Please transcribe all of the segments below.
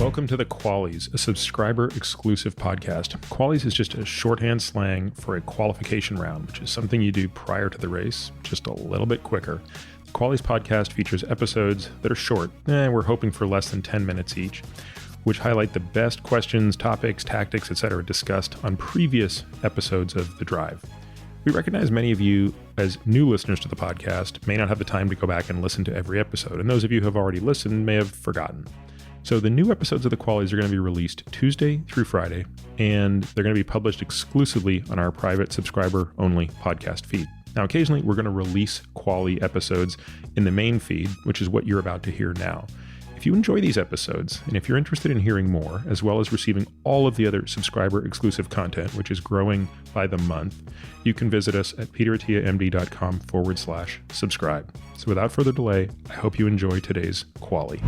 Welcome to the Qualys, a subscriber-exclusive podcast. Qualys is just a shorthand slang for a qualification round, which is something you do prior to the race, just a little bit quicker. The Qualys podcast features episodes that are short, we're hoping for less than 10 minutes each, which highlight the best questions, topics, tactics, etc. discussed on previous episodes of The Drive. We recognize many of you, as new listeners to the podcast, may not have the time to go back and listen to every episode, and those of you who have already listened may have forgotten. So the new episodes of the Qualys are going to be released Tuesday through Friday, and they're going to be published exclusively on our private subscriber-only podcast feed. Now, occasionally, we're going to release Qualy episodes in the main feed, which is what you're about to hear now. If you enjoy these episodes, and if you're interested in hearing more, as well as receiving all of the other subscriber-exclusive content, which is growing by the month, you can visit us at peterattiamd.com/subscribe. So without further delay, I hope you enjoy today's Qualy.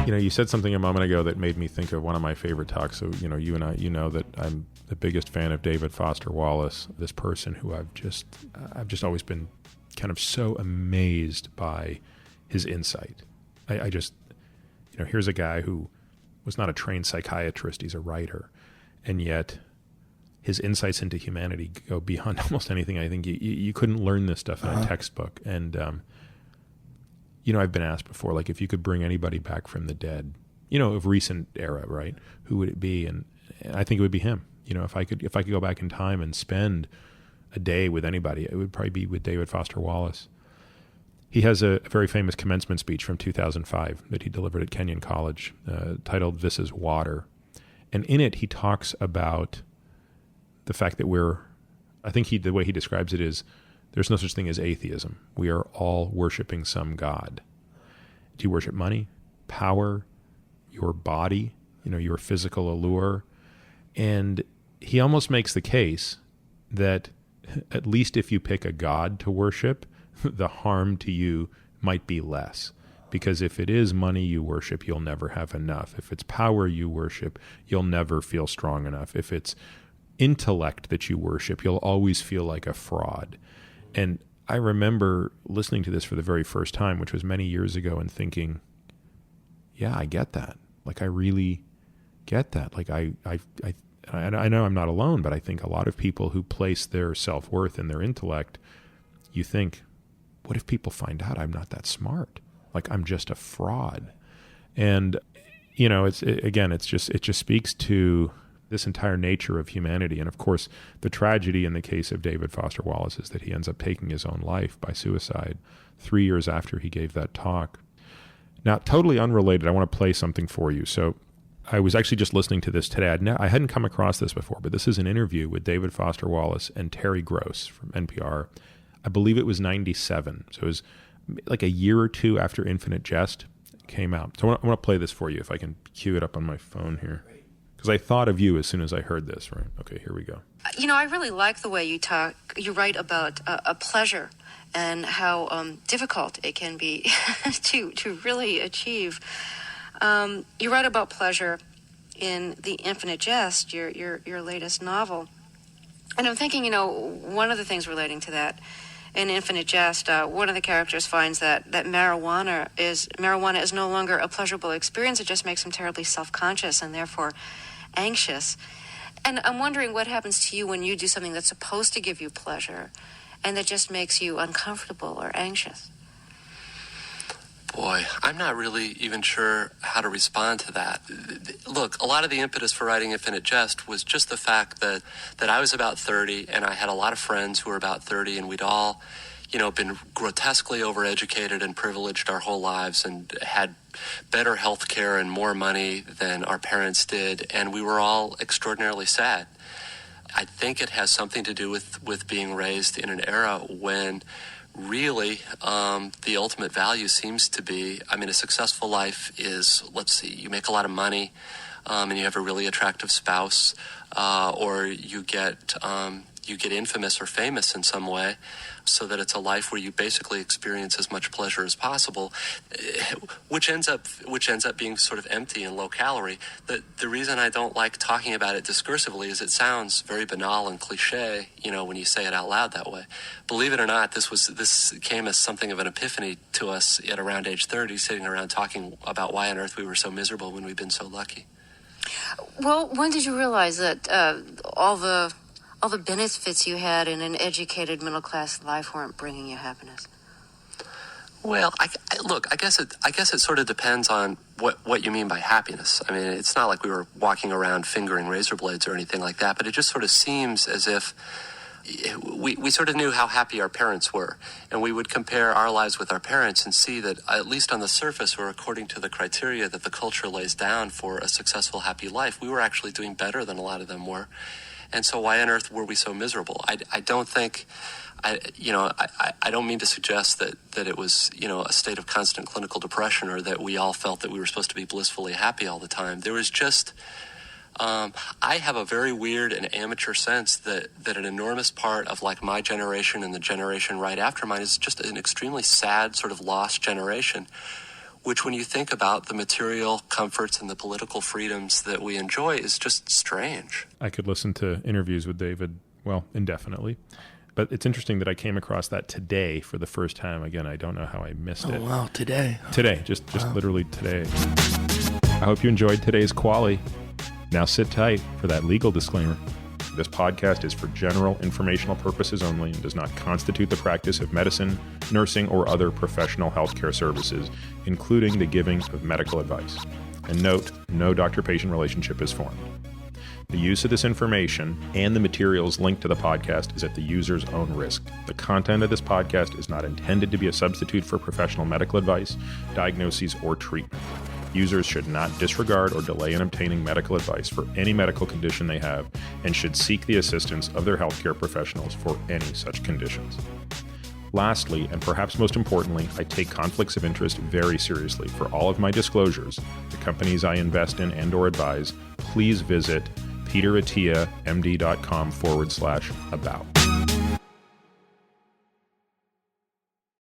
You know, you said something a moment ago that made me think of one of my favorite talks. So, you know that I'm the biggest fan of David Foster Wallace, this person who I've just always been kind of so amazed by his insight. I just, here's a guy who was not a trained psychiatrist, he's a writer, and yet his insights into humanity go beyond almost anything. I think you couldn't learn this stuff in a textbook. And, I've been asked before, like, if you could bring anybody back from the dead, of recent era, right? Who would it be? And I think it would be him. If I could go back in time and spend a day with anybody, it would probably be with David Foster Wallace. He has a very famous commencement speech from 2005 that he delivered at Kenyon College, titled "This is Water." And in it, he talks about the fact that the way he describes it is, there's no such thing as atheism. We are all worshiping some God. Do you worship money, power, your body, your physical allure? And he almost makes the case that at least if you pick a God to worship, the harm to you might be less. Because if it is money you worship, you'll never have enough. If it's power you worship, you'll never feel strong enough. If it's intellect that you worship, you'll always feel like a fraud. And I remember listening to this for the very first time, which was many years ago, and thinking, yeah, I get that. Like, I really get that. Like, I know I'm not alone, but I think a lot of people who place their self-worth in their intellect, you think, what if people find out I'm not that smart? Like, I'm just a fraud. And, it just speaks to this entire nature of humanity. And of course, the tragedy in the case of David Foster Wallace is that he ends up taking his own life by suicide 3 years after he gave that talk. Now, totally unrelated, I want to play something for you. So I was actually just listening to this today. I hadn't come across this before, but this is an interview with David Foster Wallace and Terry Gross from NPR. I believe it was 97. So it was like a year or two after Infinite Jest came out. So I want to play this for you if I can cue it up on my phone here. Because I thought of you as soon as I heard this, right? Okay, here we go. I really like the way you write about a pleasure and how difficult it can be to really achieve. You write about pleasure in The Infinite Jest, your latest novel. And I'm thinking, one of the things relating to that, in Infinite Jest, one of the characters finds that marijuana is no longer a pleasurable experience. It just makes him terribly self-conscious and therefore anxious. And I'm wondering what happens to you when you do something that's supposed to give you pleasure and that just makes you uncomfortable or anxious. Boy, I'm not really even sure how to respond to that. Look, a lot of the impetus for writing Infinite Jest was just the fact that I was about 30 and I had a lot of friends who were about 30, and we'd all, been grotesquely overeducated and privileged our whole lives and had better health care and more money than our parents did, and we were all extraordinarily sad. I think it has something to do with being raised in an era when really, the ultimate value seems to be, a successful life is, you make a lot of money, and you have a really attractive spouse, or you get, you get infamous or famous in some way, so that it's a life where you basically experience as much pleasure as possible, which ends up being sort of empty and low calorie. The reason I don't like talking about it discursively is it sounds very banal and cliche, when you say it out loud that way. Believe it or not, this came as something of an epiphany to us at around age 30, sitting around talking about why on earth we were so miserable when we've been so lucky. Well, when did you realize that all the benefits you had in an educated middle-class life weren't bringing you happiness? Well, I guess it sort of depends on what you mean by happiness. I mean, it's not like we were walking around fingering razor blades or anything like that, but it just sort of seems as if we sort of knew how happy our parents were, and we would compare our lives with our parents and see that, at least on the surface, or according to the criteria that the culture lays down for a successful, happy life, we were actually doing better than a lot of them were. And so why on earth were we so miserable? I don't think, I don't mean to suggest that it was, a state of constant clinical depression, or that we all felt that we were supposed to be blissfully happy all the time. There was just, I have a very weird and amateur sense that an enormous part of like my generation and the generation right after mine is just an extremely sad, sort of lost generation, which, when you think about the material comforts and the political freedoms that we enjoy, is just strange. I could listen to interviews with David, indefinitely. But it's interesting that I came across that today for the first time. Again, I don't know how I missed it. Oh, wow, today. Today, just literally today. I hope you enjoyed today's Qualy. Now sit tight for that legal disclaimer. This podcast is for general informational purposes only and does not constitute the practice of medicine, nursing, or other professional healthcare services, including the giving of medical advice. And note, no doctor-patient relationship is formed. The use of this information and the materials linked to the podcast is at the user's own risk. The content of this podcast is not intended to be a substitute for professional medical advice, diagnoses, or treatment. Users should not disregard or delay in obtaining medical advice for any medical condition they have, and should seek the assistance of their healthcare professionals for any such conditions. Lastly, and perhaps most importantly, I take conflicts of interest very seriously. For all of my disclosures, the companies I invest in and/or advise, please visit peterattiamd.com/about.